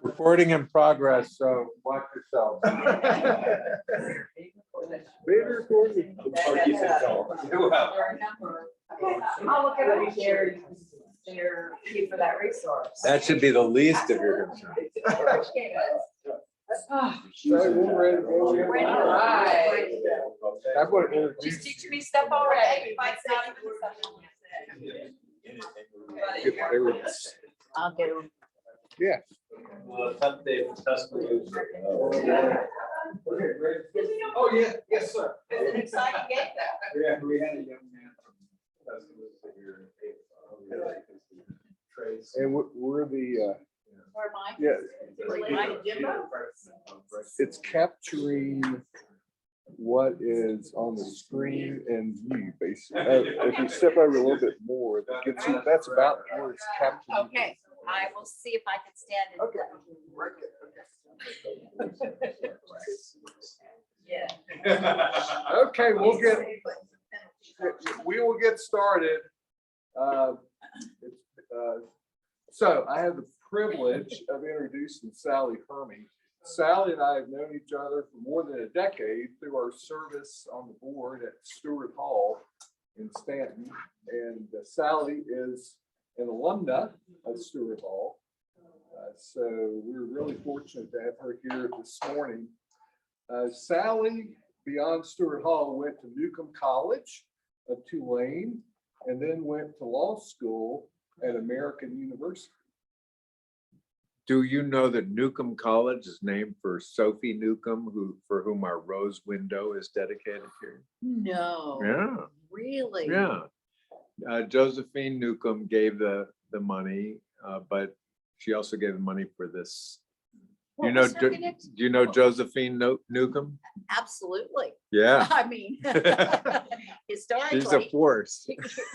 Recording in progress, so watch yourself. Being recorded. I'll look at it. They're key for that resource. That should be the least of your concerns. So we're ready to go. All right. I'm going to She's introduce teaching me stuff already. I'll get them. yeah. Oh, yeah, yes, sir. It's an exciting game though. Yeah, we had a young man from and we're the, Where am I? yeah. Mine and Jimbo? It's capturing what is on the screen and you basically. If you step over a little bit more, it gets you, that's about where it's capturing. Okay, I will see if I can stand in. Okay. Yeah. Okay, we will get started. So I have the privilege of introducing Sally Hurme. Sally and I have known each other for more than a decade through our service on the board at Stewart Hall in Stanton. And Sally is an alumna of Stewart Hall. So we're really fortunate to have her here this morning. Sally, beyond Stewart Hall, went to Newcomb College of Tulane and then went to law school at American University. Do you know that Newcomb College is named for Sophie Newcomb, for whom our rose window is dedicated here? No. Yeah, Really? yeah. Josephine Newcomb gave the money, but she also gave the money for this. What You know, was her connection? do you know Josephine Newcomb? Absolutely. Yeah, I mean, historically. she's a force.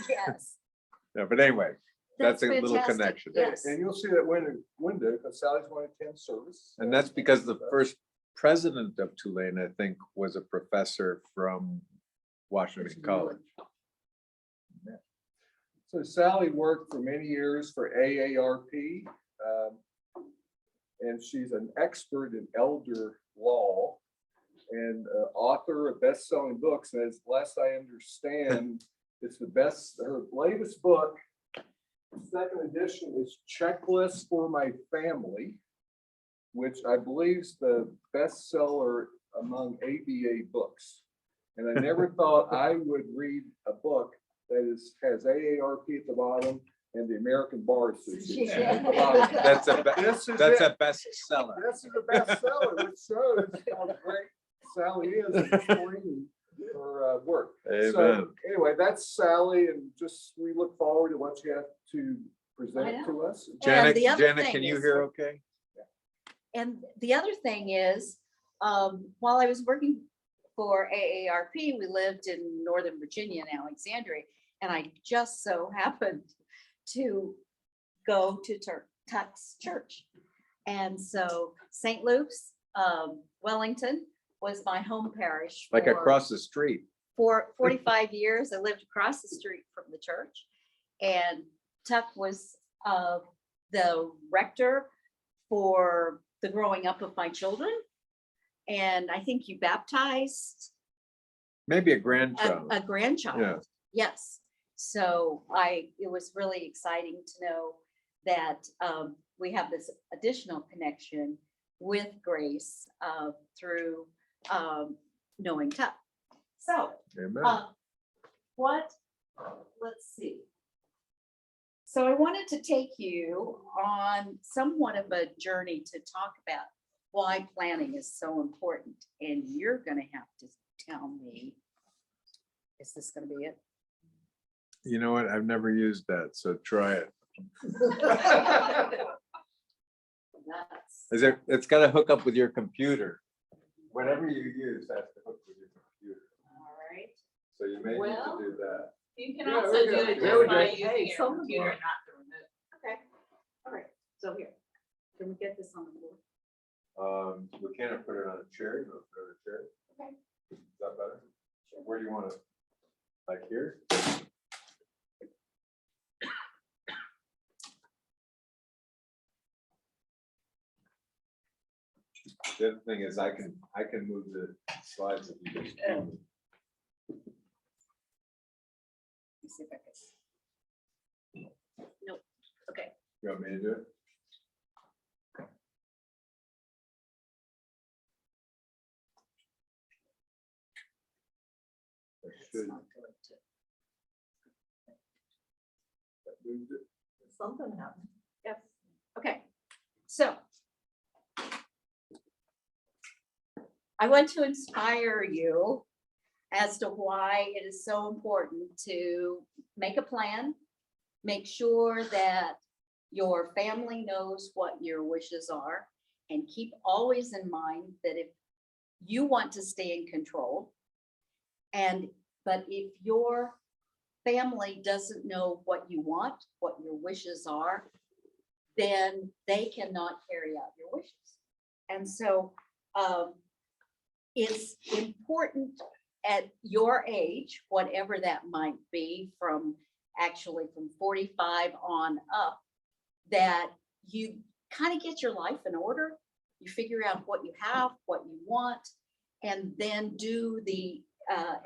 Yes. Yeah, but anyway, that's a little fantastic. connection. Yes. And you'll see that window because Sally's going to attend service. And that's because the first president of Tulane, I think, was a professor from Washington College. So Sally worked for many years for AARP, and she's an expert in elder law and author of best-selling books. And as last I understand, it's her latest book, second edition, is Checklist for My Family, which I believe is the bestseller among ABA books. And I never thought I would read a book that has AARP at the bottom and the American Bar Association at the bottom. That's a it. bestseller. This is a bestseller, which shows how great Sally is in explaining her work. Amen. So anyway, that's Sally, and just we look forward to what you have to present to us. Janet, the other Janet, thing can you is- hear okay? And the other thing is, while I was working for AARP, we lived in Northern Virginia in Alexandria, and I just so happened to go to Tuck's church. And so St. Luke's, Wellington was my home parish. Like for- across the street. For 45 years. I lived across the street from the church, and Tuck was the rector for the growing up of my children. And I think you baptized Maybe a grandchild. a grandchild. Yeah. Yes. So it was really exciting to know that we have this additional connection with Grace through knowing Tuck. So Amen. let's see. So I wanted to take you on somewhat of a journey to talk about why planning is so important. And you're going to have to tell me, is this going to be it? You know what? I've never used that, so try it. That's It's got to hook up with your computer. Whatever you use has to hook with your computer. all right. So you may need to do that. You can Yeah, also there do we go. it There we just by go. using Hey, your some- computer, not the remote. Okay. All right. So here, can we get this on the board? We can't put it on a chair. You want to put it on a chair? Okay. Is that better? Where do you want to? Like here? The other thing is I can move the slides if you just. Let me see if I can. Nope, okay. You want me to do it? I It's should. not going to. Moved it. Something happened. Yep, okay, so. I want to inspire you as to why it is so important to make a plan. Make sure that your family knows what your wishes are, and keep always in mind that if you want to stay in control, but if your family doesn't know what you want, what your wishes are, then they cannot carry out your wishes. And so it's important at your age, whatever that might be, from 45 on up, that you kind of get your life in order. You figure out what you have, what you want, and then do the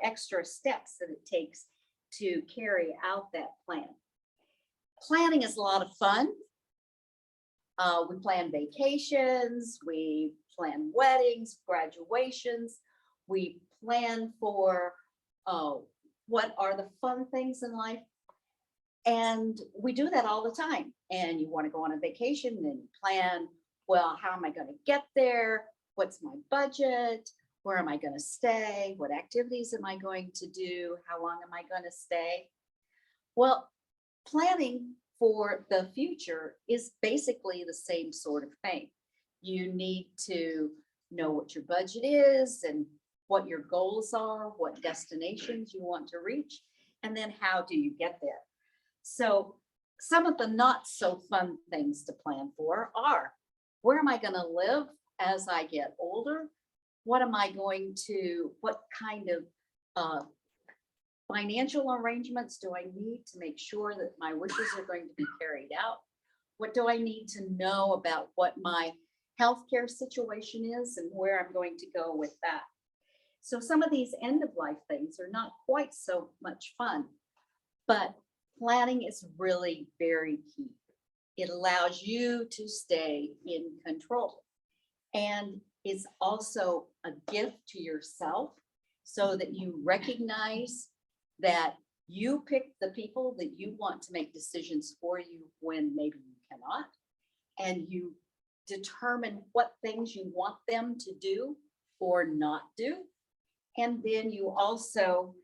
extra steps that it takes to carry out that plan. Planning is a lot of fun. We plan vacations, we plan weddings, graduations, we plan for what are the fun things in life. And we do that all the time. And you want to go on a vacation and you plan, well, how am I going to get there? What's my budget? Where am I going to stay? What activities am I going to do? How long am I going to stay? Well, planning for the future is basically the same sort of thing. You need to know what your budget is and what your goals are, what destinations you want to reach, and then how do you get there? So some of the not so fun things to plan for are, where am I going to live as I get older? What kind of financial arrangements do I need to make sure that my wishes are going to be carried out? What do I need to know about what my healthcare situation is and where I'm going to go with that? So some of these end of life things are not quite so much fun, but planning is really very key. It allows you to stay in control, and it's also a gift to yourself so that you recognize that you pick the people that you want to make decisions for you when maybe you cannot, and you determine what things you want them to do or not do. And then you also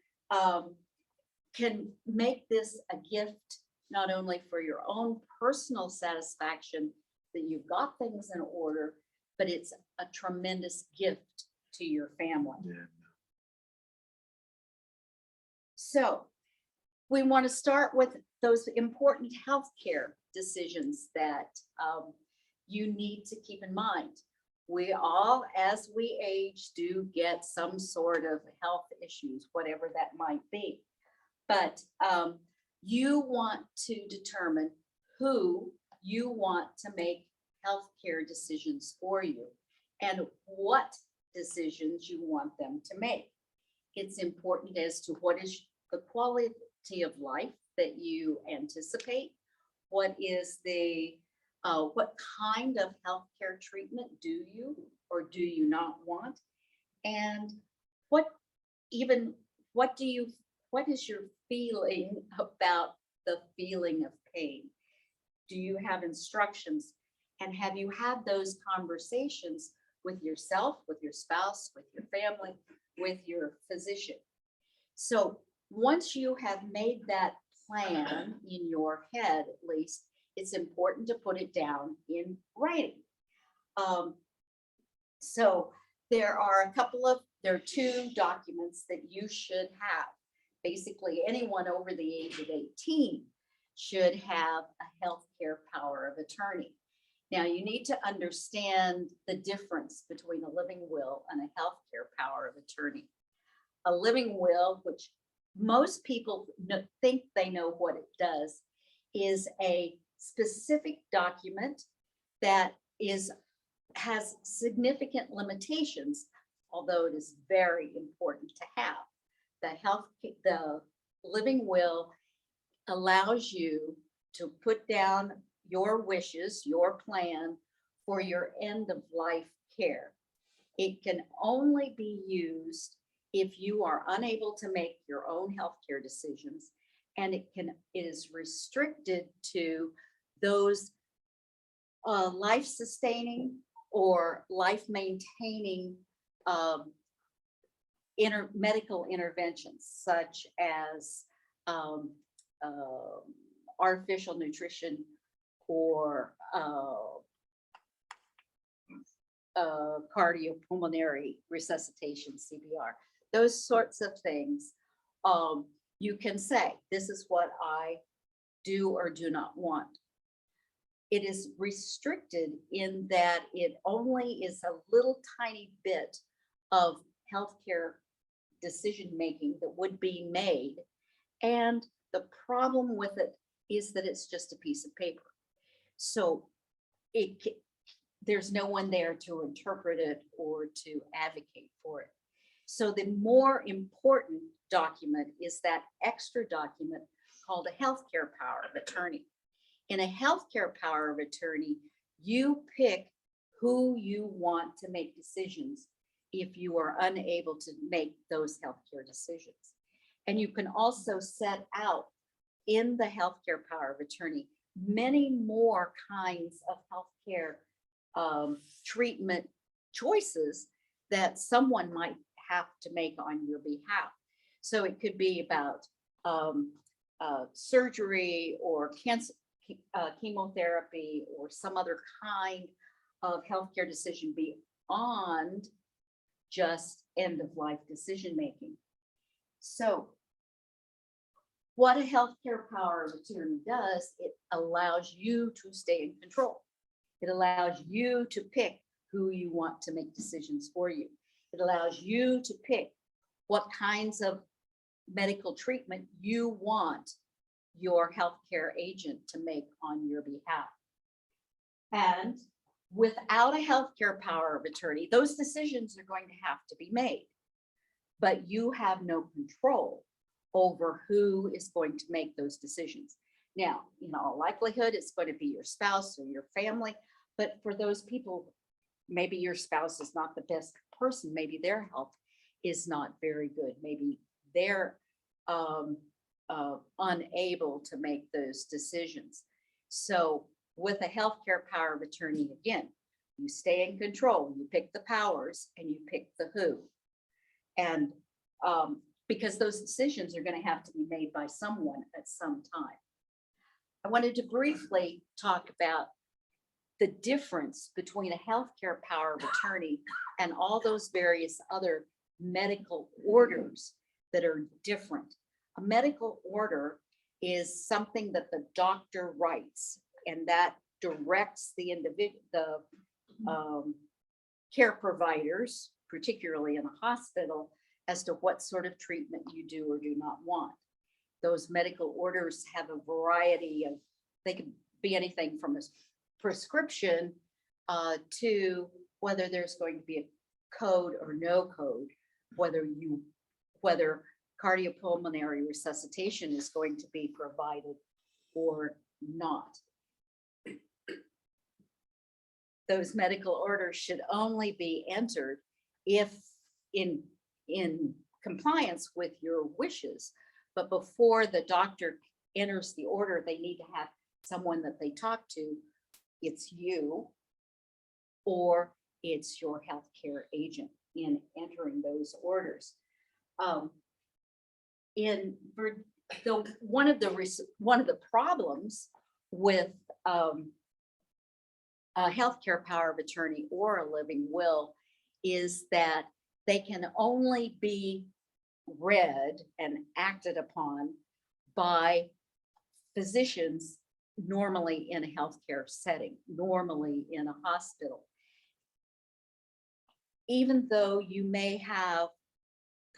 can make this a gift, not only for your own personal satisfaction that you've got things in order, but it's a tremendous gift to your family. Yeah. So we want to start with those important healthcare decisions that you need to keep in mind. We all, as we age, do get some sort of health issues, whatever that might be. But you want to determine who you want to make healthcare decisions for you and what decisions you want them to make. It's important as to what is the quality of life that you anticipate. What is what kind of healthcare treatment do you or do you not want? And what is your feeling about the feeling of pain? Do you have instructions? And have you had those conversations with yourself, with your spouse, with your family, with your physician? So once you have made that plan in your head, at least, it's important to put it down in writing. So there are two documents that you should have. Basically, anyone over the age of 18 should have a healthcare power of attorney. Now, you need to understand the difference between a living will and a healthcare power of attorney. A living will, which most people think they know what it does, is a specific document that is has significant limitations, although it is very important to have. The living will allows you to put down your wishes, your plan for your end of life care. It can only be used if you are unable to make your own healthcare decisions, and it is restricted to those life sustaining or life maintaining medical interventions, such as artificial nutrition or cardiopulmonary resuscitation, CPR, those sorts of things. You can say, this is what I do or do not want. It is restricted in that it only is a little tiny bit of healthcare decision-making that would be made. And the problem with it is that it's just a piece of paper. So there's no one there to interpret it or to advocate for it. So the more important document is that extra document called a healthcare power of attorney. In a healthcare power of attorney, you pick who you want to make decisions if you are unable to make those healthcare decisions. And you can also set out in the healthcare power of attorney many more kinds of healthcare treatment choices that someone might have to make on your behalf. So it could be about surgery or cancer, chemotherapy, or some other kind of healthcare decision beyond just end of life decision making. So what a healthcare power of attorney does, it allows you to stay in control. It allows you to pick who you want to make decisions for you. It allows you to pick what kinds of medical treatment you want your healthcare agent to make on your behalf. And without a healthcare power of attorney, those decisions are going to have to be made, but you have no control over who is going to make those decisions. Now, in all likelihood, it's going to be your spouse or your family, but for those people, maybe your spouse is not the best person, maybe their health is not very good, maybe they're unable to make those decisions. So with a healthcare power of attorney, again, you stay in control, you pick the powers and you pick the who. And because those decisions are going to have to be made by someone at some time. I wanted to briefly talk about the difference between a healthcare power of attorney and all those various other medical orders that are different. A medical order is something that the doctor writes, and that directs the individual, the care providers, particularly in a hospital, as to what sort of treatment you do or do not want. Those medical orders have a variety of, they could be anything from a prescription to whether there's going to be a code or no code, whether cardiopulmonary resuscitation is going to be provided or not. Those medical orders should only be entered if in compliance with your wishes, but before the doctor enters the order, they need to have someone that they talk to. It's you or it's your healthcare agent in entering those orders. One of the problems with a healthcare power of attorney or a living will is that they can only be read and acted upon by physicians normally in a healthcare setting, normally in a hospital. Even though you may have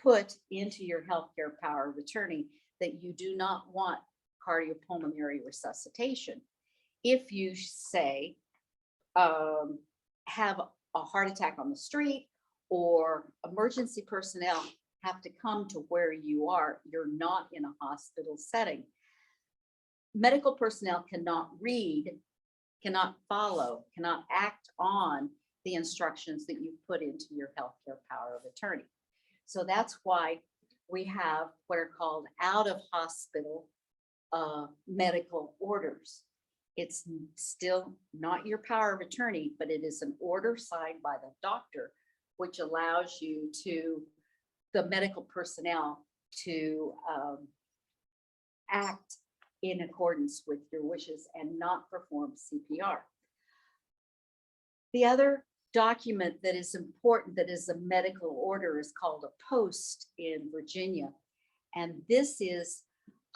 put into your healthcare power of attorney that you do not want cardiopulmonary resuscitation, if you say, have a heart attack on the street, or emergency personnel have to come to where you are. You're not in a hospital setting. Medical personnel cannot read, cannot follow, cannot act on the instructions that you put into your healthcare power of attorney. So that's why we have what are called out of hospital medical orders. It's still not your power of attorney, but it is an order signed by the doctor, which allows you to, the medical personnel, to act in accordance with your wishes and not perform CPR. The other document that is important, that is a medical order, is called a post in Virginia. And this is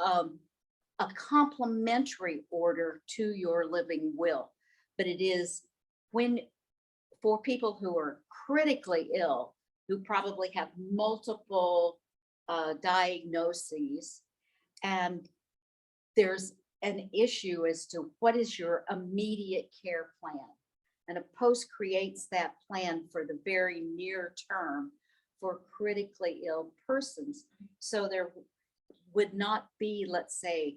a complementary order to your living will, but it is when, for people who are critically ill, who probably have multiple diagnoses, and there's an issue as to what is your immediate care plan. And a post creates that plan for the very near term for critically ill persons. So there would not be, let's say,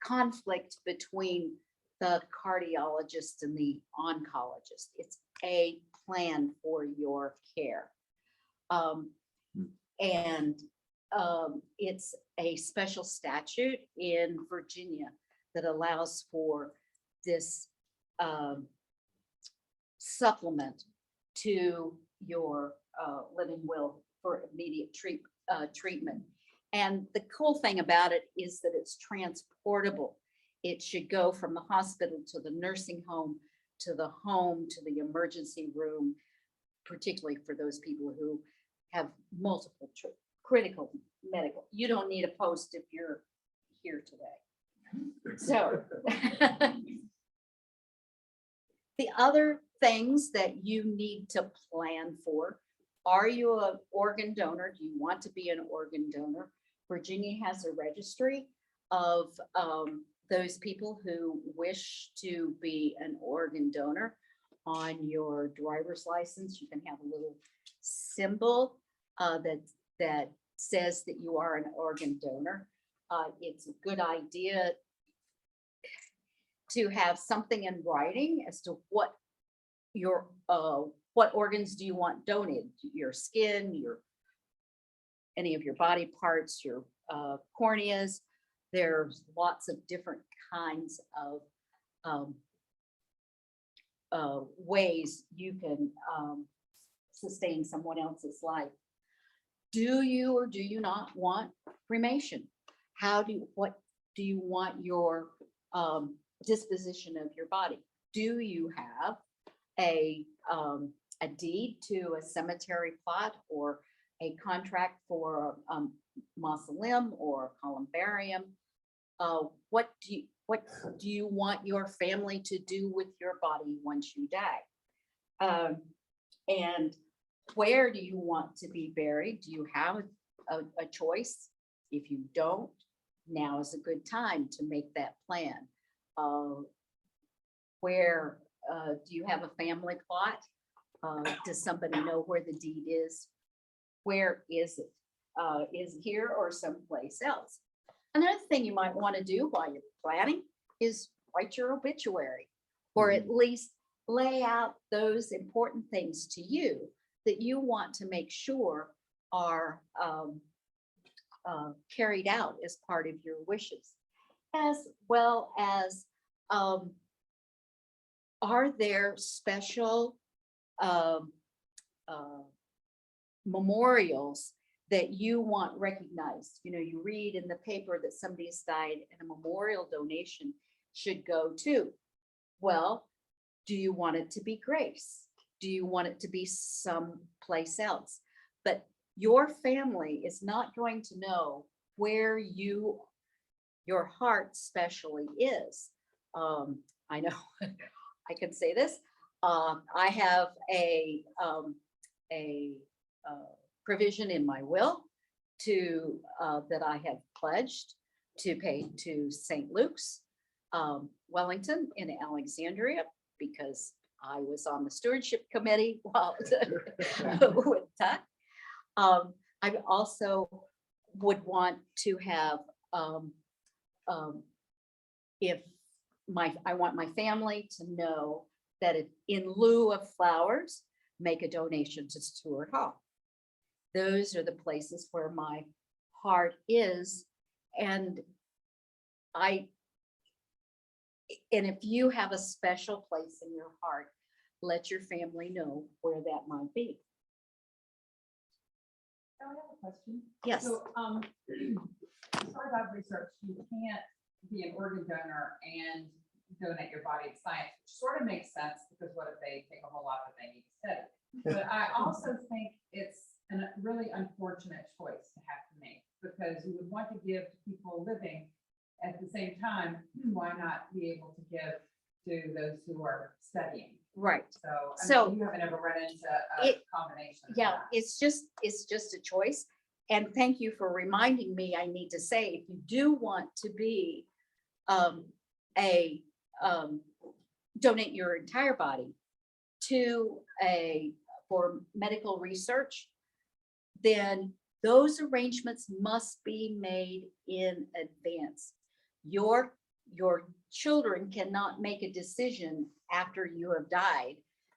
conflict between the cardiologist and the oncologist. It's a plan for your care. It's a special statute in Virginia that allows for this supplement to your living will for immediate treatment. And the cool thing about it is that it's transportable. It should go from the hospital to the nursing home, to the emergency room, particularly for those people who have multiple critical medical. You don't need a post if you're here today. So the other things that you need to plan for: are you an organ donor? Do you want to be an organ donor? Virginia has a registry of those people who wish to be an organ donor. On your driver's license, you can have a little symbol that says that you are an organ donor. It's a good idea to have something in writing as to what organs do you want donated. Your skin, any of your body parts, your corneas. There's lots of different kinds of ways you can sustain someone else's life. Do you or do you not want cremation? What do you want your disposition of your body? Do you have a deed to a cemetery plot, or a contract for a mausoleum or a columbarium? What do you want your family to do with your body once you die? And where do you want to be buried? Do you have a choice? If you don't, now is a good time to make that plan. Where do you have a family plot? Does somebody know where the deed is? Where is it? Is it here or someplace else? Another thing you might want to do while you're planning is write your obituary, or at least lay out those important things to you that you want to make sure are carried out as part of your wishes, as well as are there special memorials that you want recognized? You know, you read in the paper that somebody's died and a memorial donation should go to. Well, do you want it to be Grace? Do you want it to be someplace else? But your family is not going to know where your heart specially is. I know I can say this. I have a provision in my will to that I have pledged to pay to St. Luke's, Wellington in Alexandria, because I was on the stewardship committee while with Tuck. I also would want to have, if I want my family to know that in lieu of flowers, make a donation to Stewart Hall. Those are the places where my heart is. And if you have a special place in your heart, let your family know where that might be. I have a question. Yes. So, as far as I've researched, you can't be an organ donor and donate your body to science, which sort of makes sense because what if they take a whole lot that they need to study? But I also think it's a really unfortunate choice to have to make because you would want to give to people living at the same time. Why not be able to give to those who are studying? Right. So you haven't ever run into a combination. Of Yeah, that. it's just a choice. And thank you for reminding me. I need to say, if you do want to be donate your entire body to for medical research, then those arrangements must be made in advance. Your children cannot make a decision after you have died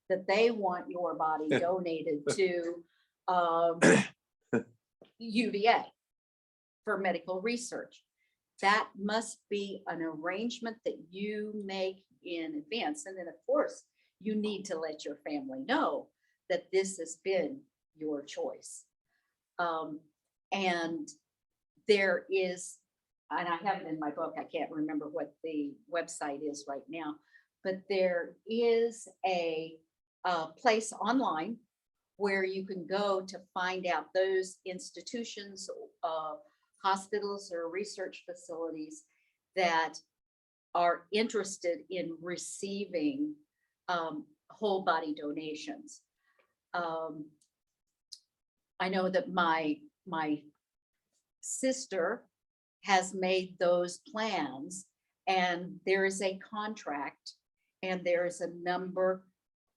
that they want your body donated to UVA for medical research. That must be an arrangement that you make in advance. And then, of course, you need to let your family know that this has been your choice. And there is, and I have it in my book, I can't remember what the website is right now, but there is a place online where you can go to find out those institutions, hospitals or research facilities that are interested in receiving whole body donations. I know that my sister has made those plans, and there is a contract, and there is a number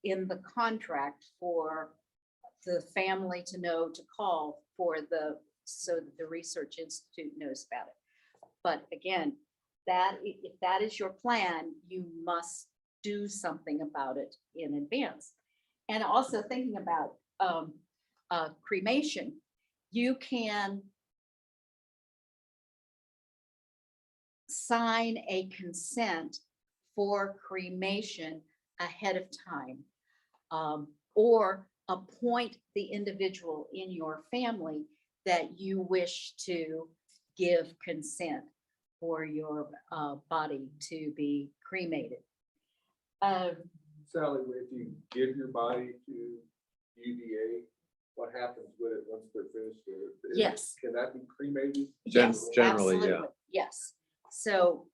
in the contract for the family to know to call so that the research institute knows about it. But again, if that is your plan, you must do something about it in advance. And also thinking about cremation, you can sign a consent for cremation ahead of time, or appoint the individual in your family that you wish to give consent for your body to be cremated. Sally, if you give your body to UVA, what happens with it once they're finished? Yes. Can that be cremated? Yes, Generally, yeah. absolutely. Yes. So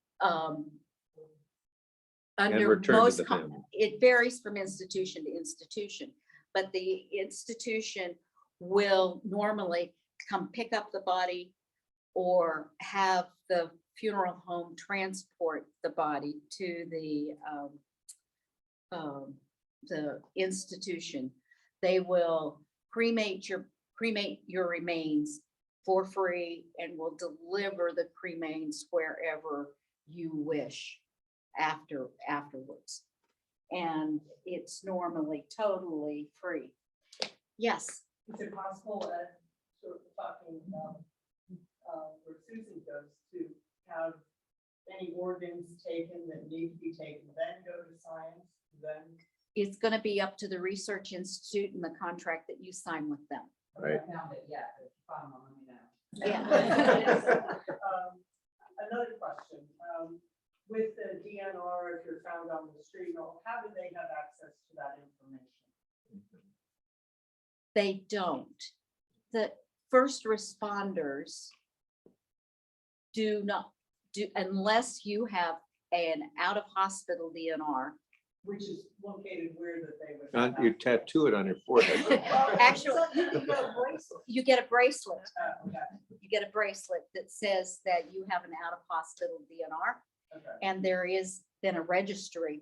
under returned to most, the family. it varies from institution to institution, but the institution will normally come pick up the body or have the funeral home transport the body to the institution. They will cremate your remains for free and will deliver the cremains wherever you wish afterwards. And it's normally totally free. Yes. Is it possible, sort of talking about where Susan goes, to have any organs taken that need to be taken, then go to science, then? It's going to be up to the Research Institute and the contract that you sign with them. I haven't found it yet, but if you find one, let me know. Yeah. Another question, with the DNR, if you're found on the street, how do they have access to that information? They don't. The first responders do not do, unless you have an out of hospital DNR. Which is located where that they would. have You access? tattoo it on your forehead. Actually, So you can get a bracelet. you get a bracelet. Okay, You get a bracelet that says that you have an out of hospital DNR. okay. And there is then a registry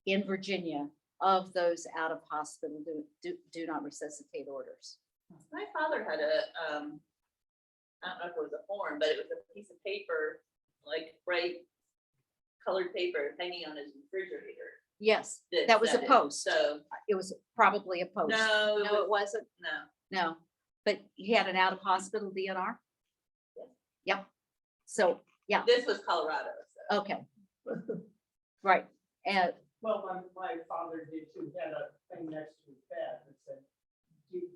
in Virginia of those out of hospital do not resuscitate orders. My father had a, I don't know if it was a form, but it was a piece of paper, like bright colored paper hanging on his refrigerator. Yes, that was a said it. post. So, It was probably a post. no, No, it wasn't. no. No, but he had an out of hospital DNR? Yes. Yep. So, yeah, This was Colorado. So. okay. Right, and, Well, my father did too, he had a thing next to his bed that said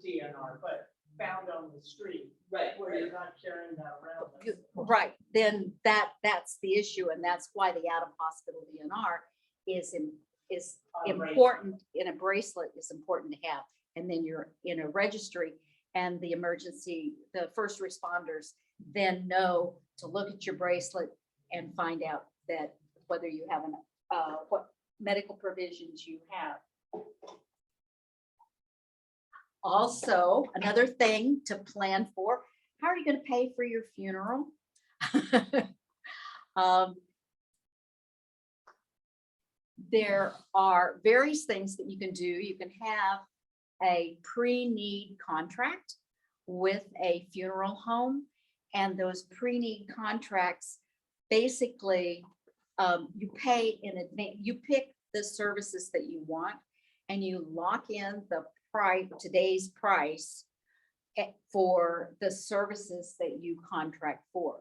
DNR, but found on the street, Right. where you're not carrying that around. right, then that's the issue, and that's why the out of hospital DNR is On a bracelet. important, in a bracelet is important to have. And then you're in a registry, and the first responders then know to look at your bracelet and find out that whether you have what medical provisions you have. Also, another thing to plan for, how are you going to pay for your funeral? There are various things that you can do. You can have a pre-need contract with a funeral home, and those pre-need contracts, basically, you pay in advance. You pick the services that you want, and you lock in the price, today's price, for the services that you contract for,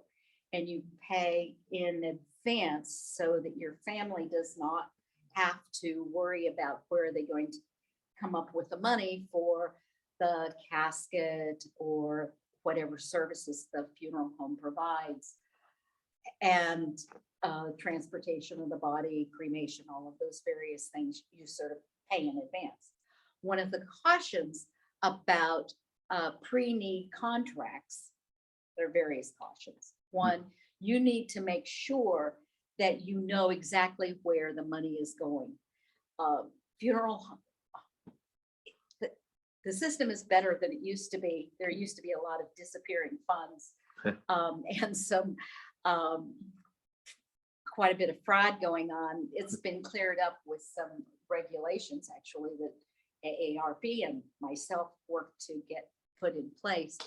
and you pay in advance so that your family does not have to worry about where are they going to come up with the money for the casket or whatever services the funeral home provides, and transportation of the body, cremation, all of those various things you sort of pay in advance. One of the cautions about pre-need contracts, there are various cautions. One, you need to make sure that you know exactly where the money is going. The system is better than it used to be. There used to be a lot of disappearing funds, and some quite a bit of fraud going on. It's been cleared up with some regulations, actually, that AARP and myself worked to get put in place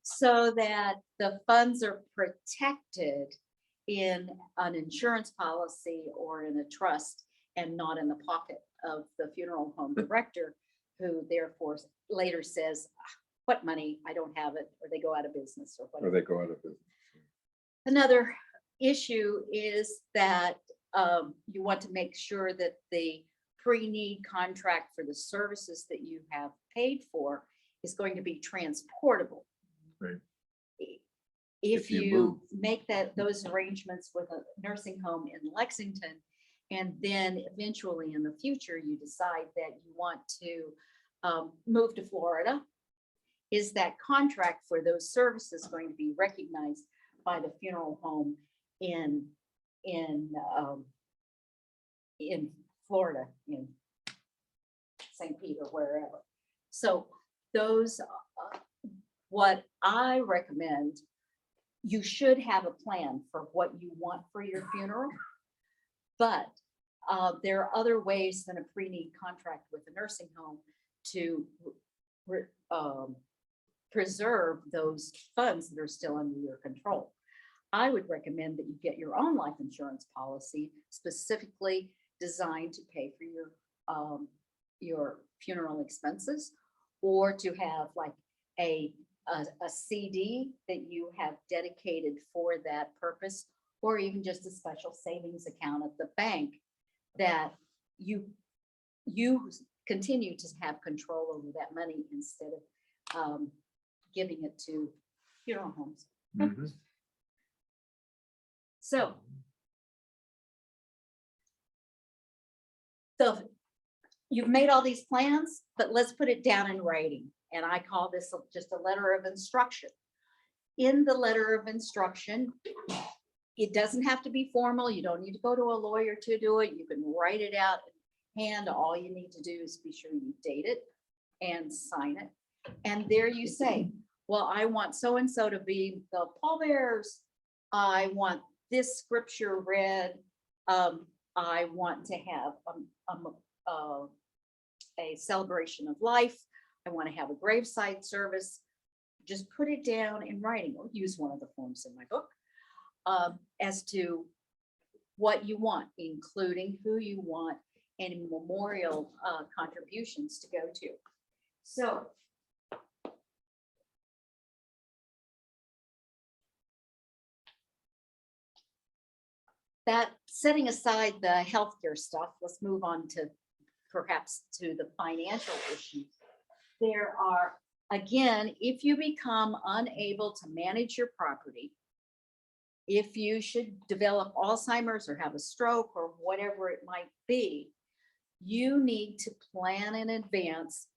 so that the funds are protected in an insurance policy or in a trust, and not in the pocket of the funeral home director, who therefore later says, what money? I don't have it, or they go out of business or Or whatever. they go out of business. Another issue is that you want to make sure that the pre-need contract for the services that you have paid for is going to be transportable. Right. If If you you move. make those arrangements with a nursing home in Lexington, and then eventually in the future, you decide that you want to move to Florida, is that contract for those services going to be recognized by the funeral home in Florida, in St. Pete or wherever? So those, what I recommend, you should have a plan for what you want for your funeral, but there are other ways than a pre-need contract with a nursing home to preserve those funds that are still under your control. I would recommend that you get your own life insurance policy specifically designed to pay for your funeral expenses, or to have like a CD that you have dedicated for that purpose, or even just a special savings account at the bank that you continue to have control over that money instead of giving it to funeral homes. Mhm. So you've made all these plans, but let's put it down in writing. And I call this just a letter of instruction. In the letter of instruction, it doesn't have to be formal. You don't need to go to a lawyer to do it. You can write it out in hand. All you need to do is be sure you date it and sign it. And there you say, well, I want so-and-so to be the pallbearers. I want this scripture read. I want to have a celebration of life. I want to have a graveside service. Just put it down in writing or use one of the forms in my book as to what you want, including who you want any memorial contributions to go to. So that setting aside the healthcare stuff, let's move on to perhaps to the financial issues. There are, again, if you become unable to manage your property, if you should develop Alzheimer's or have a stroke or whatever it might be, you need to plan in advance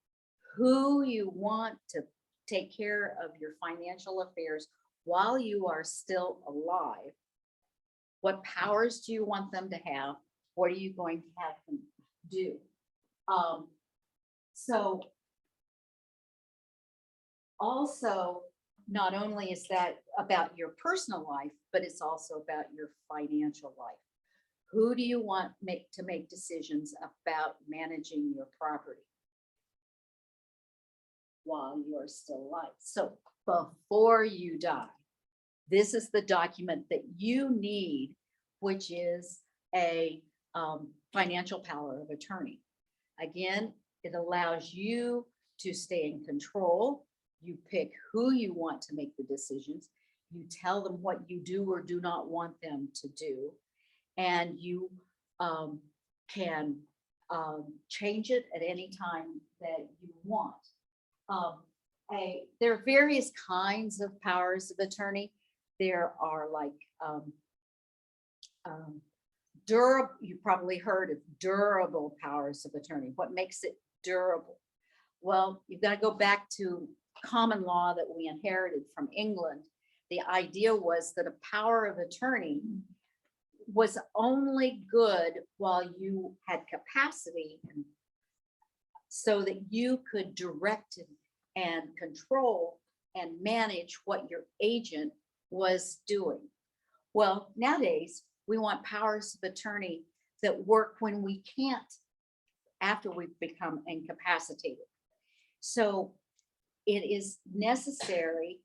who you want to take care of your financial affairs while you are still alive. What powers do you want them to have? What are you going to have them do? So also, not only is that about your personal life, but it's also about your financial life. Who do you want to make decisions about managing your property while you are still alive? So before you die, this is the document that you need, which is a financial power of attorney. Again, it allows you to stay in control. You pick who you want to make the decisions. You tell them what you do or do not want them to do. And you can change it at any time that you want. There are various kinds of powers of attorney. There are like durable, you probably heard of durable powers of attorney. What makes it durable? Well, you've got to go back to common law that we inherited from England. The idea was that a power of attorney was only good while you had capacity so that you could direct and control and manage what your agent was doing. Well, nowadays, we want powers of attorney that work when we can't, after we've become incapacitated. So it is necessary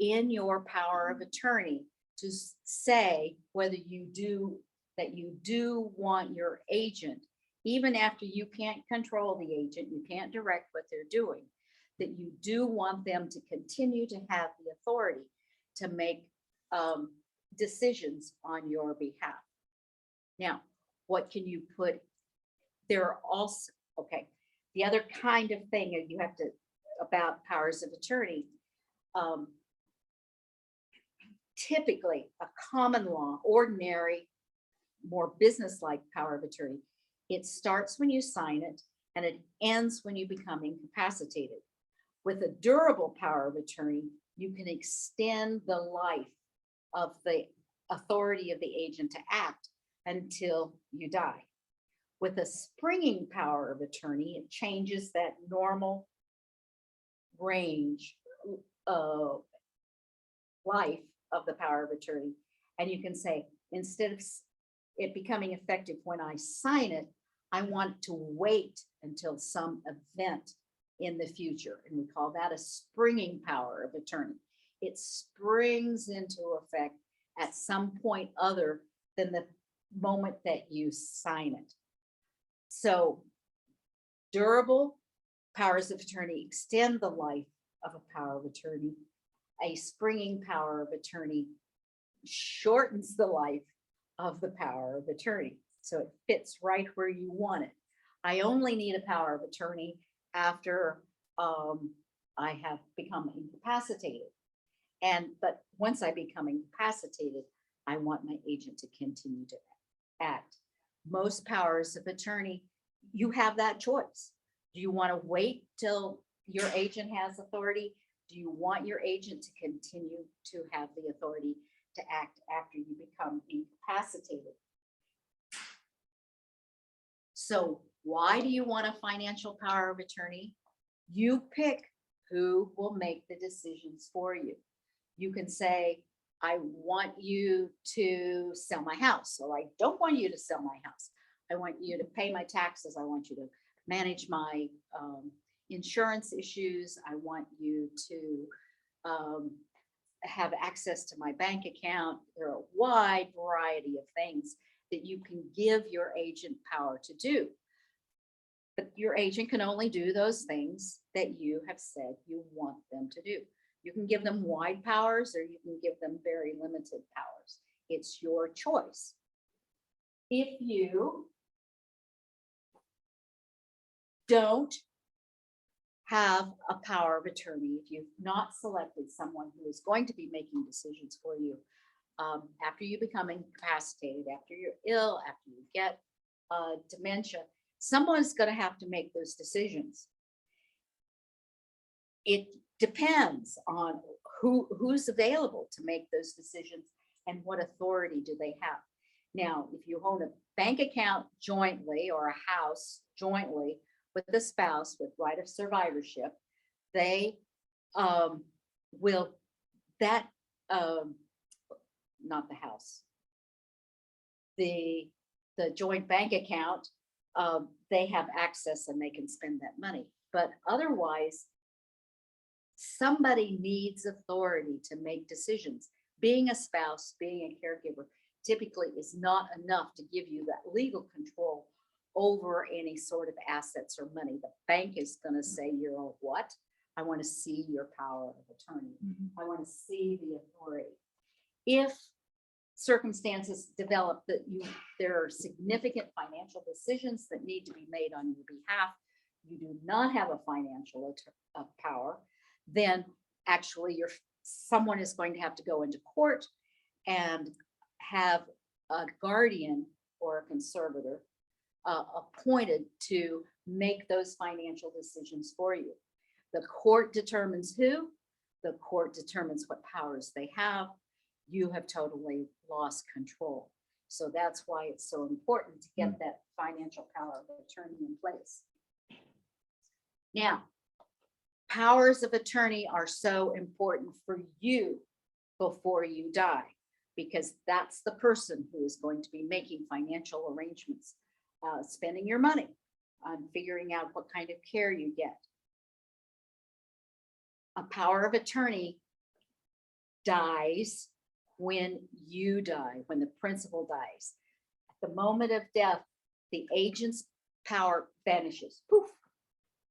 in your power of attorney to say whether you do want your agent, even after you can't control the agent, you can't direct what they're doing, that you do want them to continue to have the authority to make decisions on your behalf. Now, what can you put? There are also, okay, the other kind of thing you have to, about powers of attorney, typically a common law, ordinary, more business-like power of attorney, it starts when you sign it and it ends when you become incapacitated. With a durable power of attorney, you can extend the life of the authority of the agent to act until you die. With a springing power of attorney, it changes that normal range of life of the power of attorney. And you can say, instead of it becoming effective when I sign it, I want to wait until some event in the future. And we call that a springing power of attorney. It springs into effect at some point other than the moment that you sign it. So durable powers of attorney extend the life of a power of attorney. A springing power of attorney shortens the life of the power of attorney. So it fits right where you want it. I only need a power of attorney after I have become incapacitated. But once I become incapacitated, I want my agent to continue to act. Most powers of attorney, you have that choice. Do you want to wait till your agent has authority? Do you want your agent to continue to have the authority to act after you become incapacitated? So why do you want a financial power of attorney? You pick who will make the decisions for you. You can say, I want you to sell my house, or I don't want you to sell my house. I want you to pay my taxes. I want you to manage my insurance issues. I want you to have access to my bank account. There are a wide variety of things that you can give your agent power to do. But your agent can only do those things that you have said you want them to do. You can give them wide powers or you can give them very limited powers. It's your choice. If you don't have a power of attorney, if you've not selected someone who is going to be making decisions for you, after you become incapacitated, after you're ill, after you get dementia, someone's going to have to make those decisions. It depends on who's available to make those decisions and what authority do they have. Now, if you own a bank account jointly or a house jointly with the spouse with right of survivorship, they will, that, not the house, the joint bank account, they have access and they can spend that money. But otherwise, somebody needs authority to make decisions. Being a spouse, being a caregiver typically is not enough to give you that legal control over any sort of assets or money. The bank is going to say, you're a what? I want to see your power of attorney. I want to see the authority. If circumstances develop that there are significant financial decisions that need to be made on your behalf, you do not have a financial power, then actually someone is going to have to go into court and have a guardian or a conservator appointed to make those financial decisions for you. The court determines who, the court determines what powers they have. You have totally lost control. So that's why it's so important to get that financial power of attorney in place. Now, powers of attorney are so important for you before you die, because that's the person who is going to be making financial arrangements, spending your money on figuring out what kind of care you get. A power of attorney dies when you die, when the principal dies. At the moment of death, the agent's power vanishes. Poof.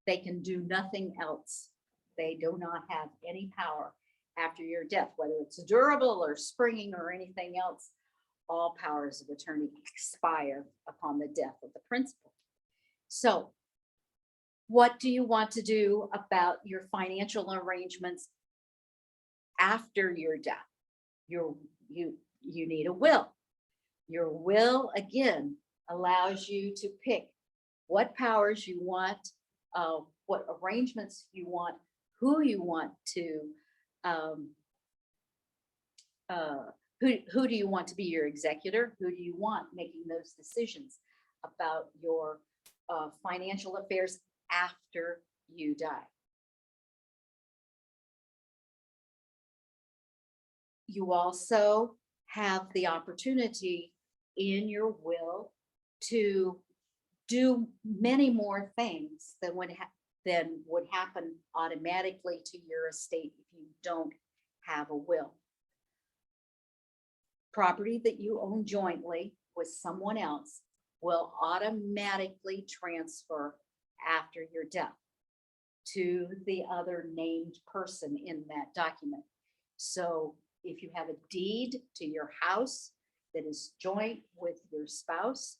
They can do nothing else. They do not have any power after your death, whether it's durable or springing or anything else. All powers of attorney expire upon the death of the principal. So what do you want to do about your financial arrangements after your death? You need a will. Your will, again, allows you to pick what powers you want, what arrangements you want, who you want to, who do you want to be your executor? Who do you want making those decisions about your financial affairs after you die? You also have the opportunity in your will to do many more things than would happen automatically to your estate if you don't have a will. Property that you own jointly with someone else will automatically transfer after your death to the other named person in that document. So if you have a deed to your house that is joint with your spouse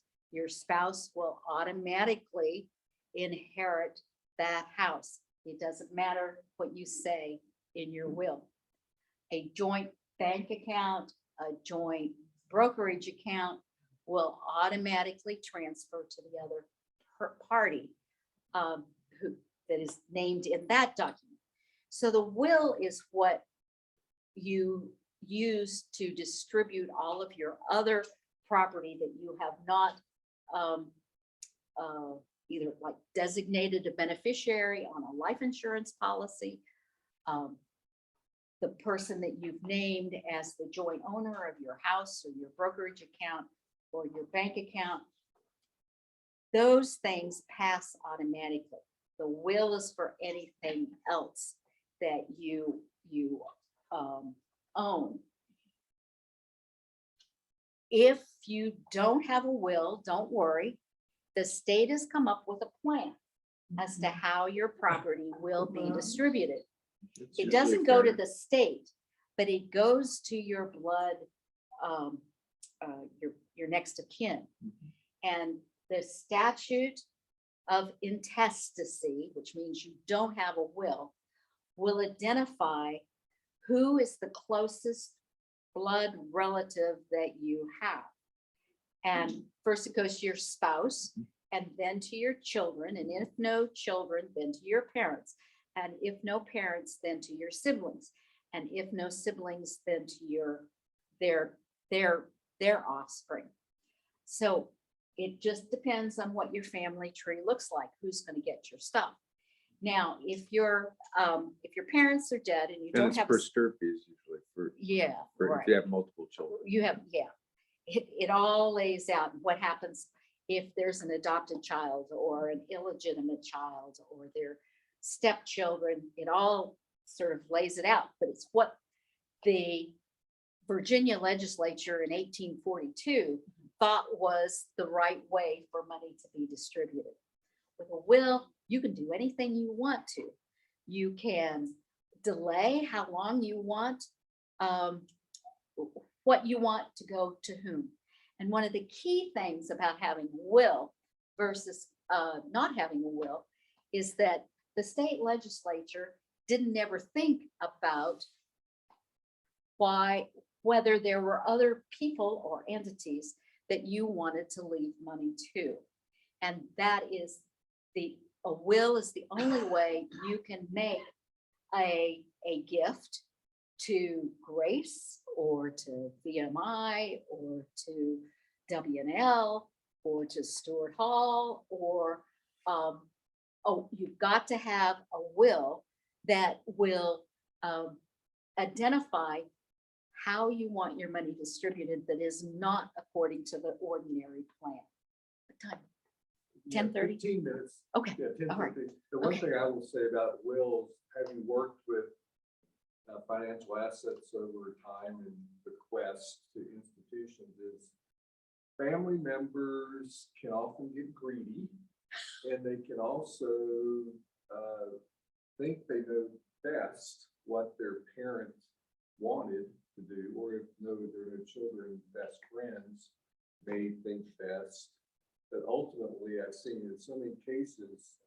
will automatically inherit that house. It doesn't matter what you say in your will. A joint bank account, a joint brokerage account will automatically transfer to the other party that is named in that document. So the will is what you use to distribute all of your other property that you have not either like designated a beneficiary on a life insurance policy, the person that you've named as the joint owner of your house or your brokerage account or your bank account. those things pass automatically. The will is for anything else that you own. If you don't have a will, don't worry. The state has come up with a plan as to how your property will be distributed. It's It usually doesn't go to fair. the state, but it goes to your blood, your next of kin. And the statute of intestacy, which means you don't have a will identify who is the closest blood relative that you have. And first it goes to your spouse and then to your children. And if no children, then to your parents. And if no parents, then to your siblings. And if no siblings, then to their offspring. So it just depends on what your family tree looks like, who's going to get your stuff. Now, if your parents are dead and you And don't it's have, per stirpes usually for, yeah, for right. if you have multiple children. You have, yeah, it all lays out what happens if there's an adopted child or an illegitimate child or their stepchildren. It all sort of lays it out, but it's what the Virginia legislature in 1842 thought was the right way for money to be distributed. With a will, you can do anything you want to. You can delay how long you want, what you want to go to whom. And one of the key things about having a will versus not having a will is that the state legislature didn't ever think about whether there were other people or entities that you wanted to leave money to. And that is a will is the only way you can make a gift to Grace or to VMI or to WNL or to Stewart Hall or, you've got to have a will that will identify how you want your money distributed that is not according to the ordinary plan. What time? 10:30? 15 minutes. Okay, Yeah, all right. 10:15. The one Okay. thing I will say about wills, having worked with financial assets over time and bequests to institutions, is family members can often get greedy, and they can also think they know best what their parent wanted to do, or if no, their children, best friends may think best. But ultimately, I've seen in so many cases,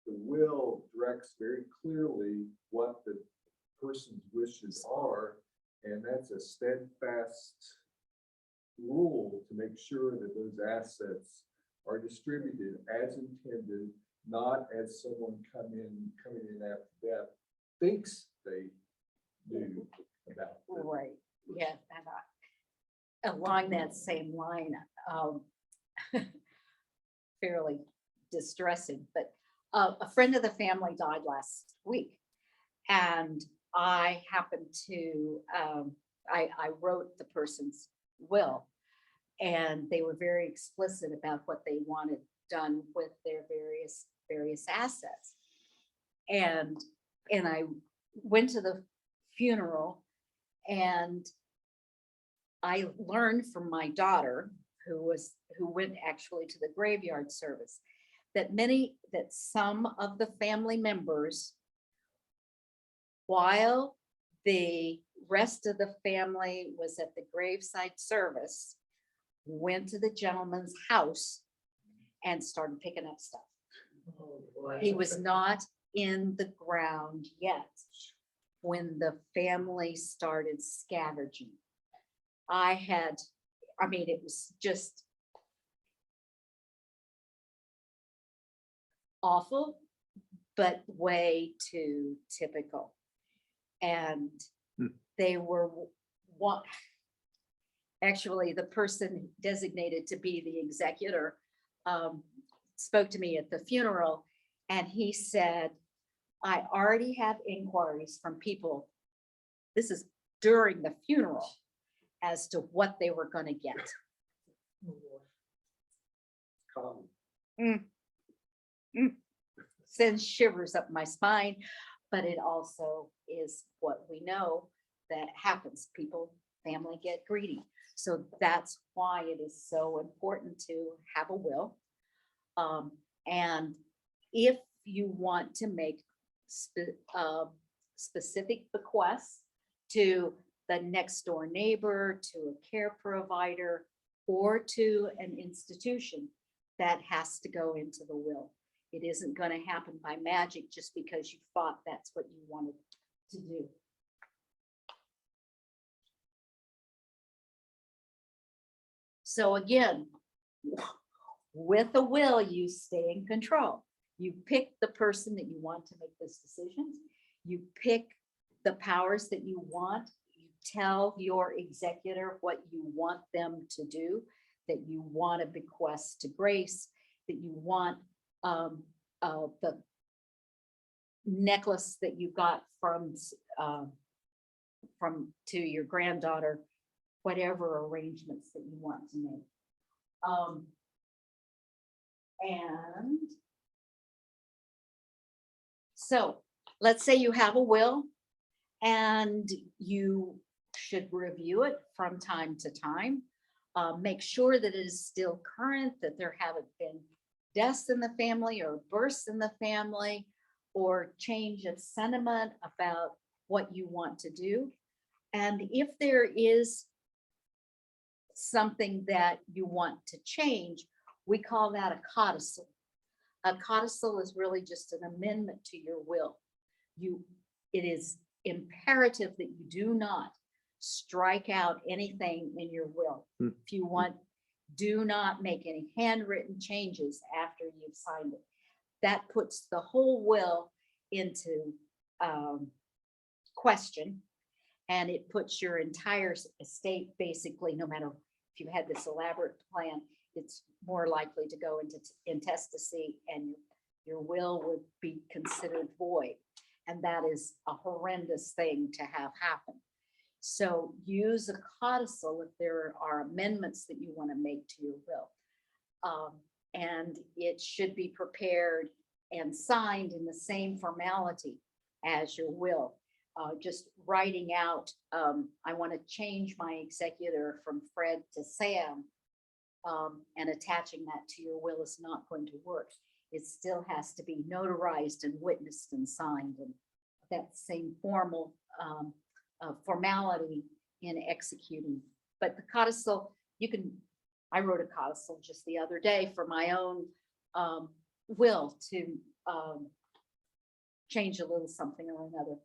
the will directs very clearly what the person's wishes are, and that's a steadfast rule to make sure that those assets are distributed as intended, not as someone coming in after death thinks they knew about. Right, yeah, and along that same line, fairly distressing, but a friend of the family died last week. And I happened to, I wrote the person's will, and they were very explicit about what they wanted done with their various assets. And I went to the funeral, and I learned from my daughter, who went actually to the graveyard service, that some of the family members, while the rest of the family was at the graveside service, went to the gentleman's house and started picking up stuff. He was not in the ground yet when the family started scavenging. It was just awful, but way too typical. And they were actually, the person designated to be the executor spoke to me at the funeral, and he said, I already have inquiries from people, this is during the funeral, as to what they were going to get. Common. Sends shivers up my spine, but it also is what we know that happens. People, family get greedy. So that's why it is so important to have a will. And if you want to make specific bequests to the next door neighbor, to a care provider, or to an institution, that has to go into the will. It isn't going to happen by magic just because you thought that's what you wanted to do. So again, with a will, you stay in control. You pick the person that you want to make those decisions. You pick the powers that you want. You tell your executor what you want them to do, that you want to bequest to Grace, that you want the necklace that you got from to your granddaughter, whatever arrangements that you want to make. And so let's say you have a will and you should review it from time to time. Make sure that it is still current, that there haven't been deaths in the family or births in the family or change of sentiment about what you want to do. And if there is something that you want to change, we call that a codicil. A codicil is really just an amendment to your will. It is imperative that you do not strike out anything in your will. If you want, do not make any handwritten changes after you've signed it. That puts the whole will into question, and it puts your entire estate, basically, no matter if you had this elaborate plan, it's more likely to go into intestacy, and your will would be considered void. And that is a horrendous thing to have happen. So use a codicil if there are amendments that you want to make to your will. And it should be prepared and signed in the same formality as your will. Just writing out, I want to change my executor from Fred to Sam, and attaching that to your will is not going to work. It still has to be notarized and witnessed and signed, and that same formal formality in executing. But the codicil, I wrote a codicil just the other day for my own will to change a little something or another.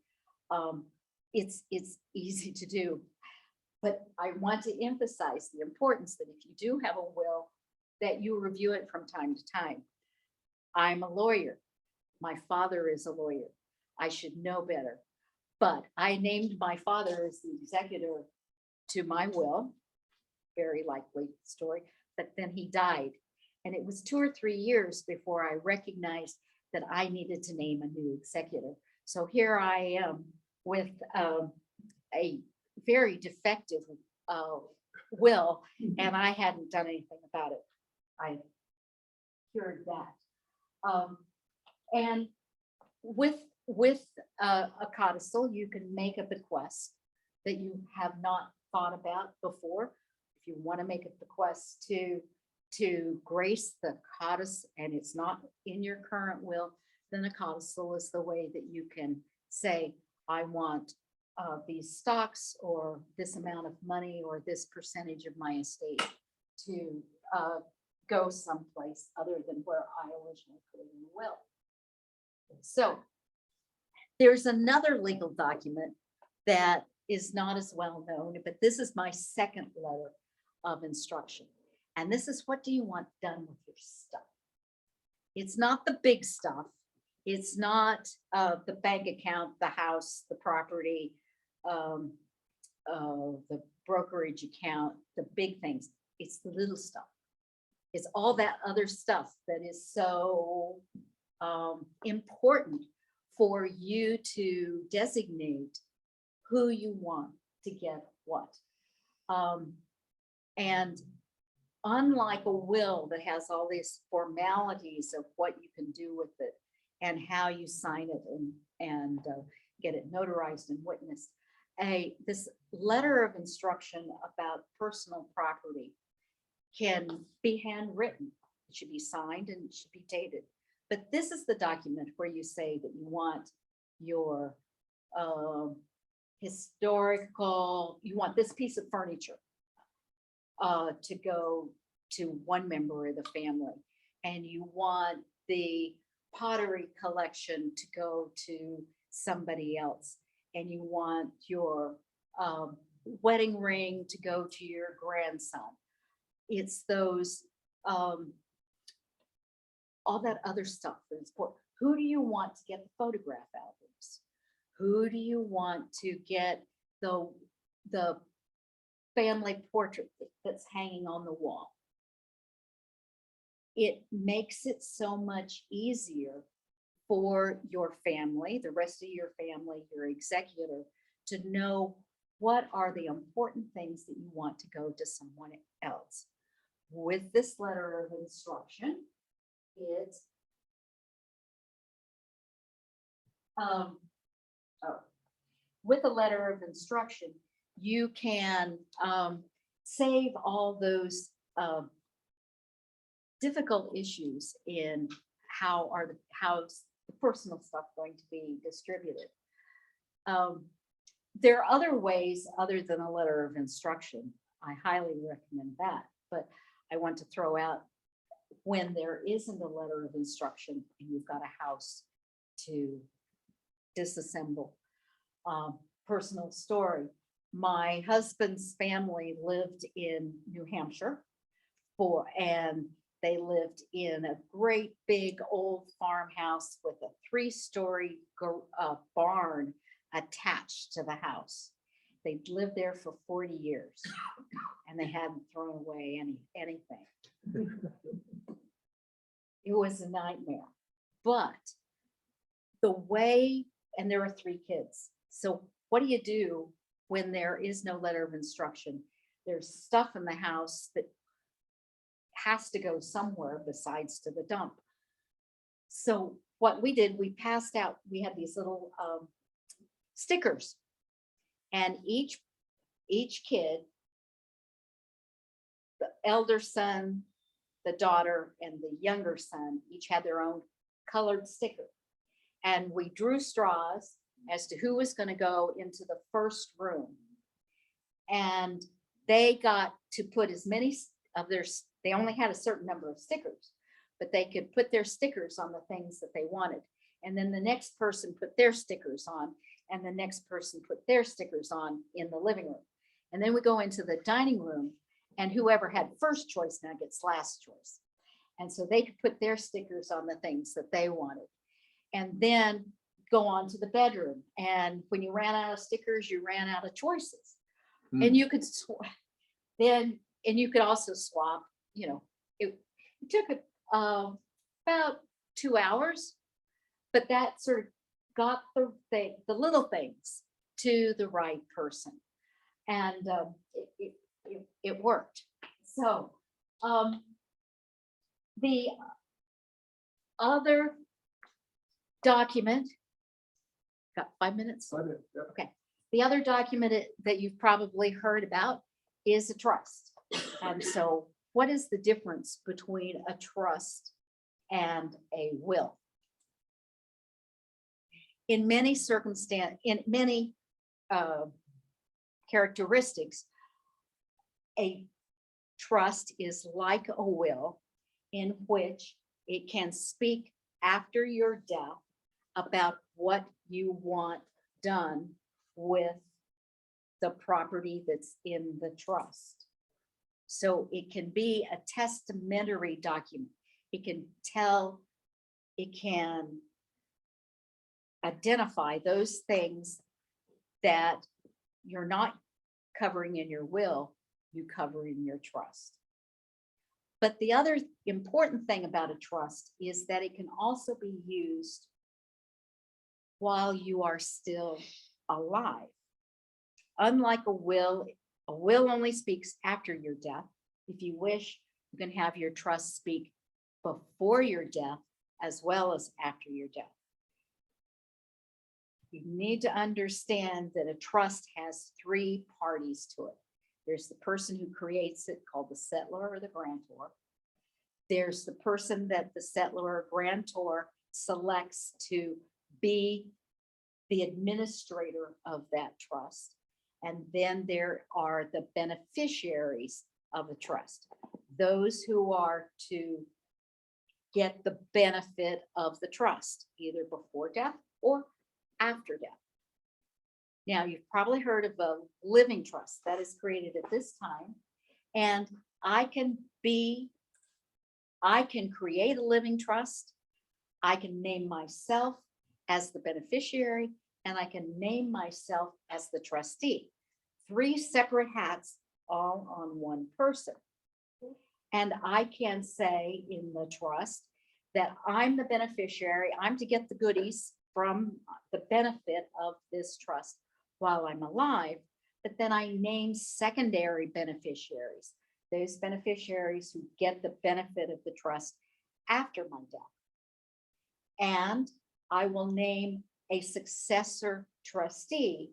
It's easy to do, but I want to emphasize the importance that if you do have a will, that you review it from time to time. I'm a lawyer. My father is a lawyer. I should know better. But I named my father as the executor to my will, very likely story, but then he died. And it was 2 or 3 years before I recognized that I needed to name a new executor. So here I am with a very defective will, and I hadn't done anything about it. I cured that. And with a codicil, you can make a bequest that you have not thought about before. If you want to make a bequest to Grace, the codicil, and it's not in your current will, then a codicil is the way that you can say, I want these stocks or this amount of money or this percentage of my estate to go someplace other than where I originally put it in the will. So there's another legal document that is not as well known, but this is my second letter of instruction. And this is, what do you want done with your stuff? It's not the big stuff. It's not the bank account, the house, the property, the brokerage account, the big things. It's the little stuff. It's all that other stuff that is so important for you to designate who you want to get what. And unlike a will that has all these formalities of what you can do with it and how you sign it and get it notarized and witnessed. This letter of instruction about personal property can be handwritten. It should be signed and it should be dated. But this is the document where you say that you want your historical, you want this piece of furniture to go to one member of the family, and you want the pottery collection to go to somebody else, and you want your wedding ring to go to your grandson. It's those all that other stuff that is important. Who do you want to get the photograph albums? Who do you want to get the family portrait that's hanging on the wall? It makes it so much easier for your family, the rest of your family, your executor, to know what are the important things that you want to go to someone else. With this letter of instruction, it's with a letter of instruction, you can save all those difficult issues in how's the personal stuff going to be distributed. There are other ways other than a letter of instruction. I highly recommend that, but I want to throw out when there isn't a letter of instruction and you've got a house to disassemble. Personal story. My husband's family lived in New Hampshire and they lived in a great big old farmhouse with a 3-story barn attached to the house. They'd lived there for 40 years and they hadn't thrown away anything. It was a nightmare, but the way, and there were 3 kids. So what do you do when there is no letter of instruction? There's stuff in the house that has to go somewhere besides to the dump. So what we did, we passed out, we had these little stickers, and each kid, the elder son, the daughter, and the younger son, each had their own colored sticker. And we drew straws as to who was going to go into the first room. And they got to put as many of they only had a certain number of stickers, but they could put their stickers on the things that they wanted. And then the next person put their stickers on, and the next person put their stickers on in the living room. And then we go into the dining room, and whoever had first choice now gets last choice. And so they could put their stickers on the things that they wanted. And then go on to the bedroom. And when you ran out of stickers, you ran out of choices. And you could you could also swap, it took about 2 hours, but that sort of got the little things to the right person. And it worked. So the other document, got 5 minutes? Okay. The other document that you've probably heard about is a trust. And so what is the difference between a trust and a will? In many characteristics, a trust is like a will in which it can speak after your death about what you want done with the property that's in the trust. So it can be a testamentary document. It can identify those things that you're not covering in your will, you cover in your trust. But the other important thing about a trust is that it can also be used while you are still alive. Unlike a will only speaks after your death. If you wish You can have your trust speak before your death as well as after your death. You need to understand that a trust has three parties to it. There's the person who creates it, called the settlor or the grantor. There's the person that the settlor or grantor selects to be the administrator of that trust. And then there are the beneficiaries of the trust, those who are to get the benefit of the trust, either before death or after death. Now, you've probably heard of a living trust that is created at this time, and I can create a living trust. I can name myself as the beneficiary, and I can name myself as the trustee. Three separate hats, all on one person. And I can say in the trust that I'm the beneficiary, I'm to get the goodies from the benefit of this trust while I'm alive, but then I name secondary beneficiaries, those beneficiaries who get the benefit of the trust after my death. And I will name a successor trustee.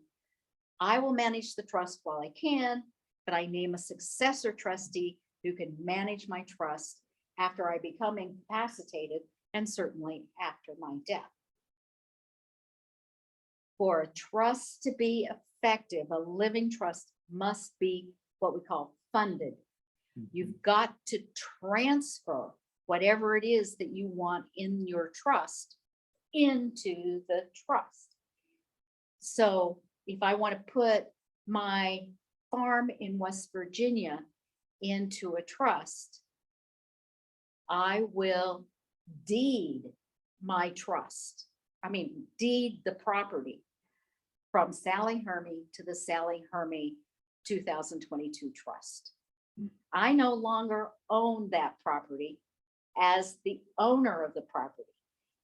I will manage the trust while I can, but I name a successor trustee who can manage my trust after I become incapacitated and certainly after my death. For a trust to be effective, a living trust must be what we call funded. You've got to transfer whatever it is that you want in your trust into the trust. So if I want to put my farm in West Virginia into a trust, I will deed my trust. Deed the property from Sally Hurme to the Sally Hurme 2022 trust. I no longer own that property as the owner of the property.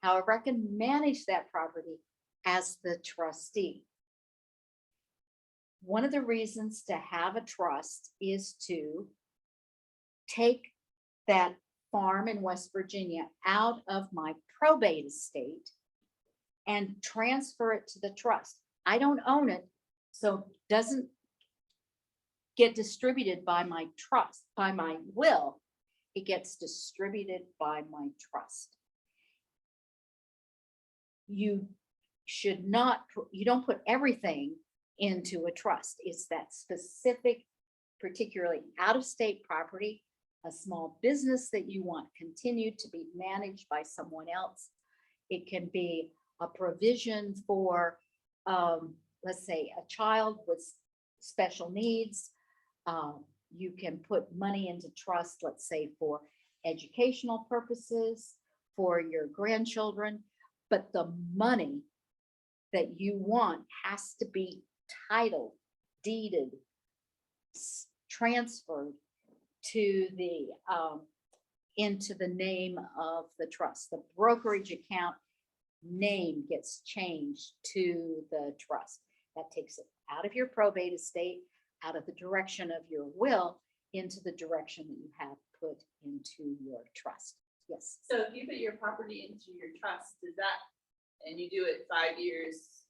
However, I can manage that property as the trustee. One of the reasons to have a trust is to take that farm in West Virginia out of my probate estate and transfer it to the trust. I don't own it, so it doesn't get distributed by my trust, by my will. It gets distributed by my trust. You should not, you don't put everything into a trust. It's that specific, particularly out-of-state property, a small business that you want continued to be managed by someone else. It can be a provision for, let's say, a child with special needs. You can put money into trust, let's say, for educational purposes, for your grandchildren, but the money that you want has to be titled, deeded, transferred to the into the name of the trust. The brokerage account name gets changed to the trust. That takes it out of your probate estate, out of the direction of your will, into the direction that you have put into your trust. Yes. So if you put your property into your trust, does that, and you do it 5 years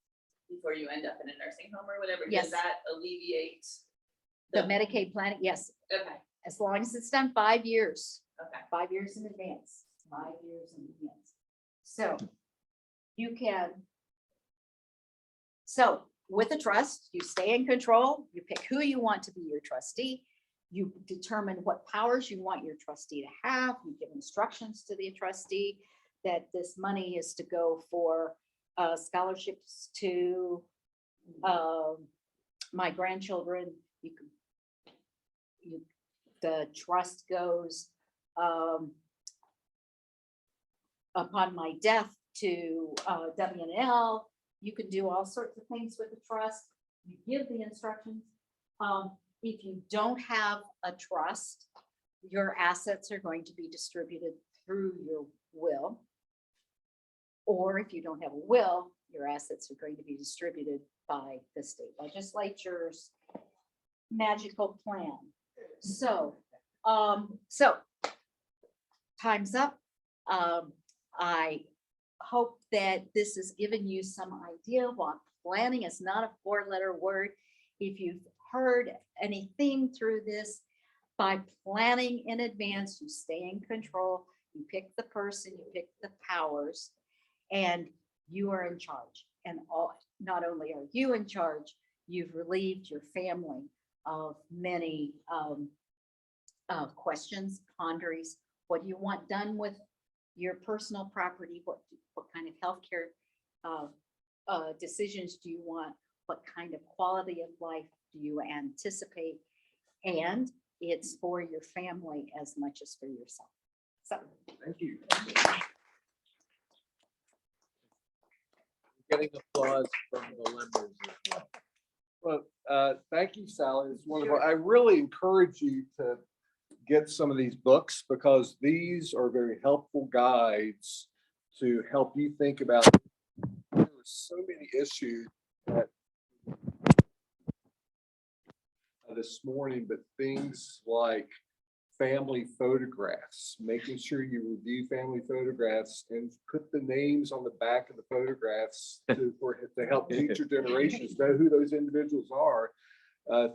before you end up in a nursing home or whatever, Yes. does that alleviate The Medicaid planning, yes, Okay, as long as it's done 5 years. okay. 5 years in advance, 5 years in advance. So you can, so with a trust, you stay in control, you pick who you want to be your trustee, you determine what powers you want your trustee to have, you give instructions to the trustee that this money is to go for scholarships to my grandchildren. The trust goes upon my death to W&L. You can do all sorts of things with the trust. You give the instructions. If you don't have a trust, your assets are going to be distributed through your will. Or if you don't have a will, your assets are going to be distributed by the state legislature's magical plan. So time's up. I hope that this has given you some idea what planning is not a four-letter word. If you've heard any theme through this, by planning in advance, you stay in control, you pick the person, you pick the powers, and you are in charge. And not only are you in charge, you've relieved your family of many questions, ponderings. What do you want done with your personal property? What kind of healthcare decisions do you want? What kind of quality of life do you anticipate? And it's for your family as much as for yourself. So Thank you. Getting applause from the members as well. Well, thank you, Sally. It's wonderful. I really encourage you to get some of these books because these are very helpful guides to help you think about. There are so many issues that this morning, but things like family photographs, making sure you review family photographs and put the names on the back of the photographs to help future generations know who those individuals are.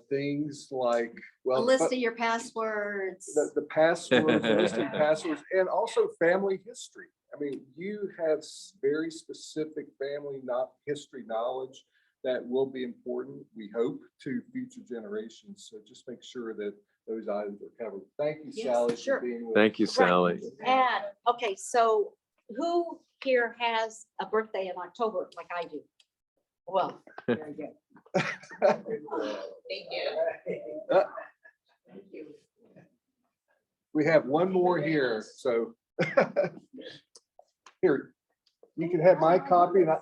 Things like, a well, list of your passwords. the passwords, list of passwords, and also family history. I mean, you have very specific family history knowledge that will be important, we hope, to future generations. So just make sure that those items are covered. Thank you, Yes, Sally, sure. for being with us. Thank you, Sally. And, okay, so who here has a birthday in October like I do? Well, very good. Thank you. We have one more here, so. Here, you can have my copy and I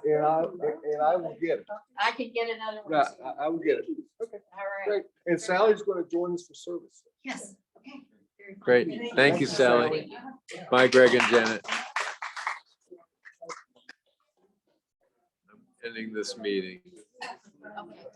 will get it. I can get another one. Yeah, too. I will get it. Okay, All right. great. And Sally's going to join us for service. Yes, okay. Very fine. Great. Thank you, Sally. Bye, Greg and Janet. I'm ending this meeting. Okay.